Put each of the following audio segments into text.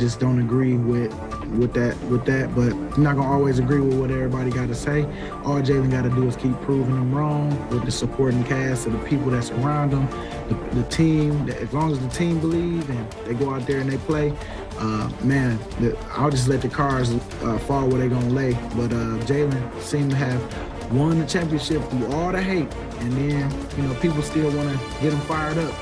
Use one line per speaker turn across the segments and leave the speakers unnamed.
Just don't agree with that, but I'm not gonna always agree with what everybody got to say. All Jalen got to do is keep proving them wrong with the supporting cast of the people that surround him, the team. As long as the team believe and they go out there and they play, I'll just let the cards fall where they're gonna lay. But Jalen seemed to have won the championship through all the hate, and then people still want to get him fired up.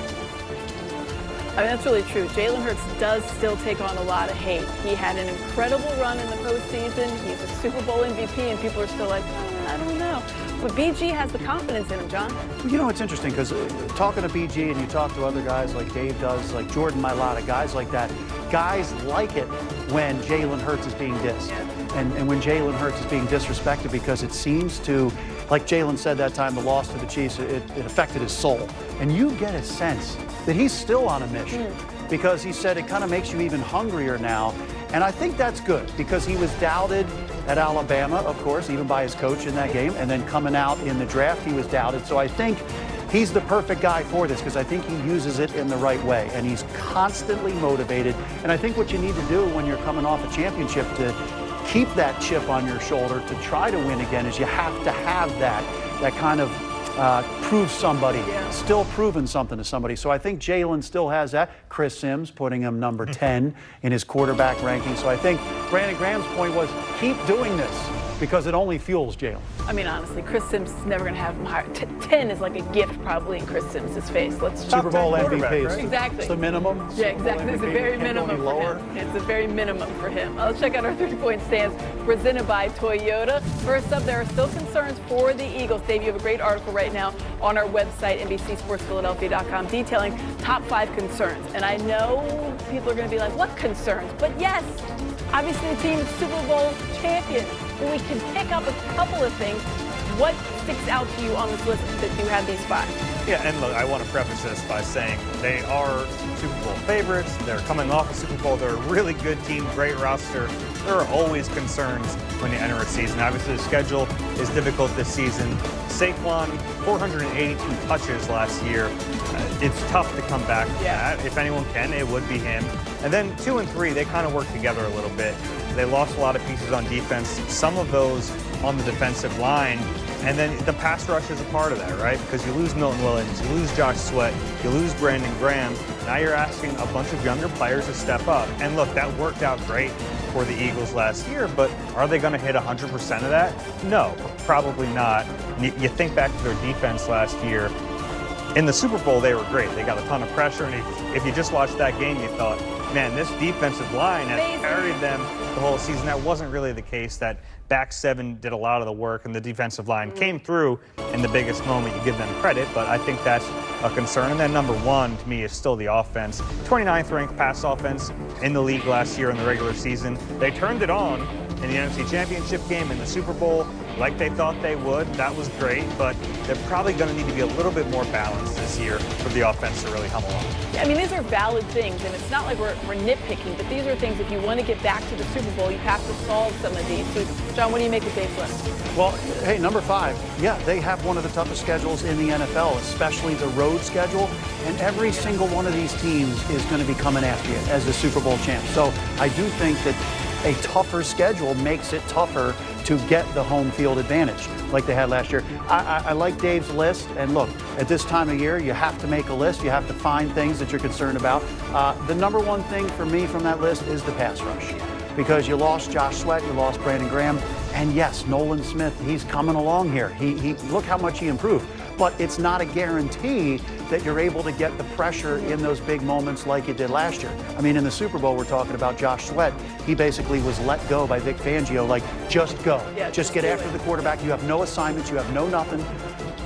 I mean, that's really true. Jalen Hurts does still take on a lot of hate. He had an incredible run in the postseason. He's a Super Bowl MVP, and people are still like, I don't know. But BG has the confidence in him, John.
You know, it's interesting because talking to BG and you talk to other guys like Dave does, like Jordan Mailata, guys like that, guys like it when Jalen Hurts is being dissed.
Yeah.
And when Jalen Hurts is being disrespected, because it seems to, like Jalen said that time, the loss to the Chiefs, it affected his soul. And you get a sense that he's still on a mission because he said it kind of makes you even hungrier now. And I think that's good because he was doubted at Alabama, of course, even by his coach in that game. And then coming out in the draft, he was doubted. So I think he's the perfect guy for this because I think he uses it in the right way. And he's constantly motivated. And I think what you need to do when you're coming off a championship to keep that chip on your shoulder to try to win again is you have to have that kind of prove somebody, still proving something to somebody. So I think Jalen still has that. Chris Sims putting him number 10 in his quarterback ranking. So I think Brandon Graham's point was keep doing this because it only fuels Jalen.
I mean, honestly, Chris Sims is never going to have him higher. 10 is like a gift probably in Chris Sims' face. Let's
Super Bowl MVP.
Right? Exactly.
It's the minimum.
Yeah, exactly. It's a very minimum for him. It's a very minimum for him. Let's check out our 3-point stance presented by Toyota. First up, there are still concerns for the Eagles. Dave, you have a great article right now on our website, NBCSportsPhiladelphia.com, detailing top 5 concerns. And I know people are going to be like, what concerns? But yes, obviously the team is Super Bowl champion. But we can pick up a couple of things. What sticks out to you on this list that you have these 5?
Yeah, and look, I want to preface this by saying they are Super Bowl favorites. They're coming off a Super Bowl. They're a really good team, great roster. There are always concerns when you enter a season. Obviously, the schedule is difficult this season. Saquon, 482 touches last year. It's tough to come back from that. If anyone can, it would be him. And then 2 and 3, they kind of work together a little bit. They lost a lot of pieces on defense, some of those on the defensive line. And then the pass rush is a part of that, right? Because you lose Milton Williams, you lose Josh Sweat, you lose Brandon Graham. Now you're asking a bunch of younger players to step up. And look, that worked out great for the Eagles last year, but are they going to hit 100% of that? No, probably not. You think back to their defense last year. In the Super Bowl, they were great. They got a ton of pressure, and if you just watched that game, you thought, man, this defensive line has carried them the whole season. That wasn't really the case. That back 7 did a lot of the work, and the defensive line came through in the biggest moment. You give them credit, but I think that's a concern. And then number 1 to me is still the offense. 29th ranked pass offense in the league last year in the regular season. They turned it on in the NFC Championship game, in the Super Bowl, like they thought they would. That was great, but they're probably going to need to be a little bit more balanced this year for the offense to really hum along.
Yeah, I mean, these are valid things, and it's not like we're nitpicking, but these are things, if you want to get back to the Super Bowl, you have to solve some of these. So, John, what do you make of Dave's list?
Well, hey, number 5, yeah, they have one of the toughest schedules in the NFL, especially the road schedule, and every single one of these teams is going to be coming after you as the Super Bowl champ. So I do think that a tougher schedule makes it tougher to get the home field advantage like they had last year. I like Dave's list, and look, at this time of year, you have to make a list. You have to find things that you're concerned about. The number 1 thing for me from that list is the pass rush, because you lost Josh Sweat, you lost Brandon Graham, and yes, Nolan Smith, he's coming along here. He look how much he improved. But it's not a guarantee that you're able to get the pressure in those big moments like you did last year. I mean, in the Super Bowl, we're talking about Josh Sweat. He basically was let go by Vic Fangio, like, just go. Yeah, just get after the quarterback. You have no assignments. You have no nothing.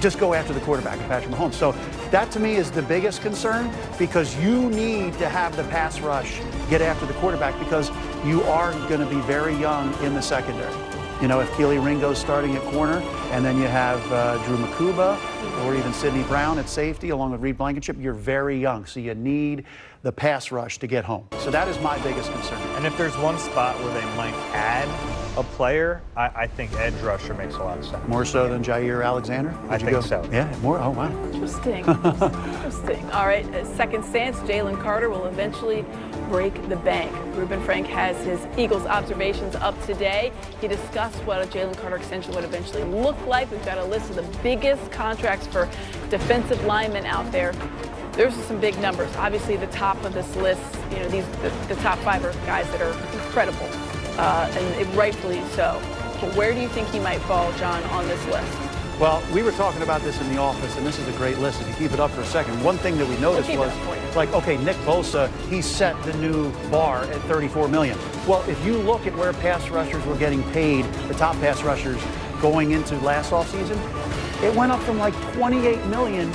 Just go after the quarterback and Patrick Mahomes. So that, to me, is the biggest concern, because you need to have the pass rush get after the quarterback, because you are going to be very young in the secondary. You know, if Keely Ringo's starting at corner, and then you have Drew Makuba or even Sidney Brown at safety, along with Reed Blankenship, you're very young. So you need the pass rush to get home. So that is my biggest concern.
And if there's one spot where they might add a player, I think edge rusher makes a lot of sense.
More so than Jair Alexander?
I think so.
Yeah, more? Oh, wow.
Interesting. Interesting. All right, second stance, Jalen Carter will eventually break the bank. Ruben Frank has his Eagles observations up today. He discussed what a Jalen Carter extension would eventually look like. We've got a list of the biggest contracts for defensive linemen out there. There's some big numbers. Obviously, the top of this list, you know, the top 5 are guys that are incredible, and rightfully so. But where do you think he might fall, John, on this list?
Well, we were talking about this in the office, and this is a great list. If you keep it up for a second, one thing that we noticed was, like, okay, Nick Bosa, he set the new bar at $34 million. Well, if you look at where pass rushers were getting paid, the top pass rushers going into last offseason, it went up from like $28 million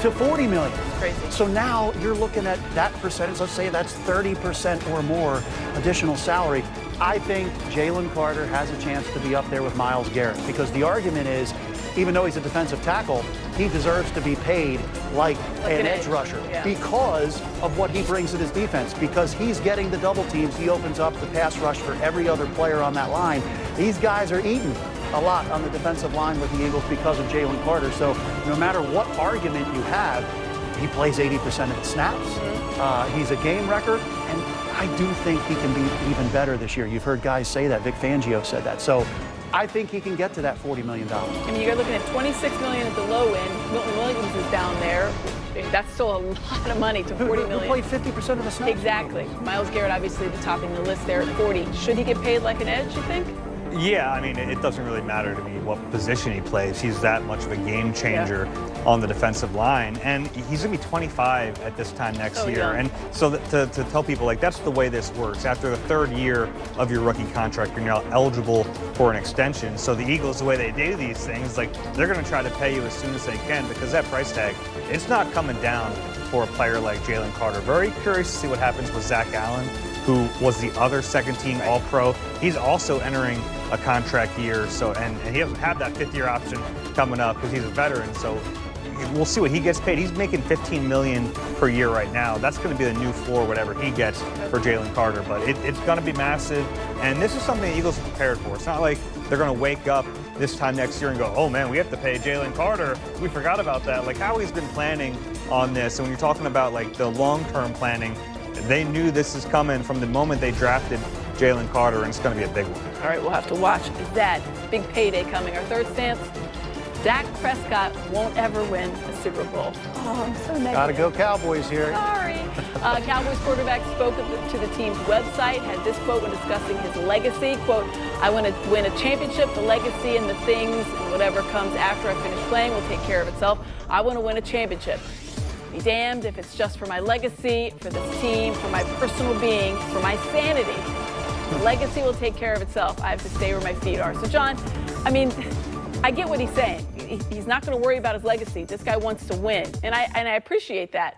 to $40 million.
That's crazy.
So now you're looking at that percentage. Let's say that's 30% or more additional salary. I think Jalen Carter has a chance to be up there with Myles Garrett, because the argument is, even though he's a defensive tackle, he deserves to be paid like an edge rusher because of what he brings to his defense, because he's getting the double teams. He opens up the pass rush for every other player on that line. These guys are eating a lot on the defensive line with the Eagles because of Jalen Carter. So no matter what argument you have, he plays 80% of the snaps. He's a game wrecker, and I do think he can be even better this year. You've heard guys say that. Vic Fangio said that. So I think he can get to that $40 million.
I mean, you're looking at $26 million at the low end. Milton Williams is down there. That's still a lot of money to $40 million.
Who played 50% of the snaps?
Exactly. Myles Garrett, obviously, topping the list there at 40. Should he get paid like an edge, you think?
Yeah, I mean, it doesn't really matter to me what position he plays. He's that much of a game changer on the defensive line. And he's going to be 25 at this time next year.
Young.
And so to tell people, like, that's the way this works. After the 3rd year of your rookie contract, you're now eligible for an extension. So the Eagles, the way they do these things, like, they're going to try to pay you as soon as they can, because that price tag, it's not coming down for a player like Jalen Carter. Very curious to see what happens with Zach Allen, who was the other second-team All-Pro. He's also entering a contract year, so and he doesn't have that 5th-year option coming up because he's a veteran. So we'll see what he gets paid. He's making $15 million per year right now. That's going to be the new floor, whatever he gets for Jalen Carter. But it's going to be massive, and this is something the Eagles are prepared for. It's not like they're going to wake up this time next year and go, oh man, we have to pay Jalen Carter. We forgot about that. Like, Howie's been planning on this, and when you're talking about like the long-term planning, they knew this is coming from the moment they drafted Jalen Carter, and it's going to be a big one.
All right, we'll have to watch that big payday coming. Our third stance, Dak Prescott won't ever win a Super Bowl. Oh, I'm so negative.
Gotta go Cowboys here.
Sorry. Cowboys quarterback spoke to the team's website, had this quote when discussing his legacy. Quote, I want to win a championship. The legacy and the things and whatever comes after I finish playing will take care of itself. I want to win a championship. Be damned if it's just for my legacy, for this team, for my personal being, for my sanity. The legacy will take care of itself. I have to stay where my feet are. So, John, I mean, I get what he's saying. He's not going to worry about his legacy. This guy wants to win, and I appreciate that.